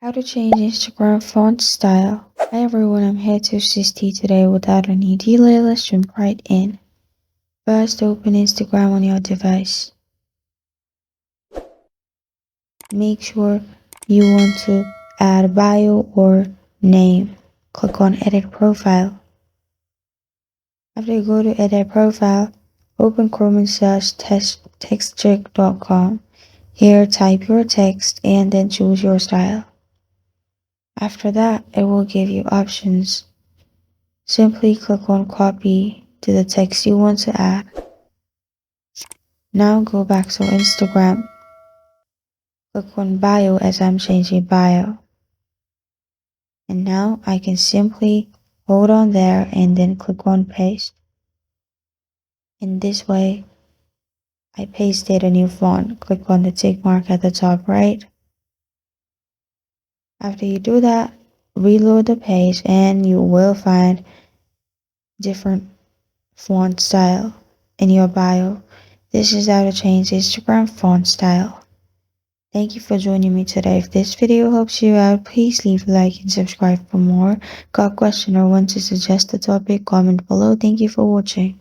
How to change Instagram font style. Hi everyone, I'm here to assist you today. Without any delay, let's jump right in. First, open Instagram on your device. Make sure you want to add bio or name. Click on edit profile. After you go to edit profile, open Chrome and search textcheck.com. Here, type your text and then choose your style. After that, it will give you options. Simply click on copy to the text you want to add. Now go back to Instagram. Click on bio as I'm changing bio. And now I can simply hold on there and then click on paste. In this way, I pasted a new font. Click on the tick mark at the top right. After you do that, reload the page and you will find different font style in your bio. This is how to change Instagram font style. Thank you for joining me today. If this video helps you out, please leave a like and subscribe for more. Got a question or want to suggest a topic? Comment below. Thank you for watching.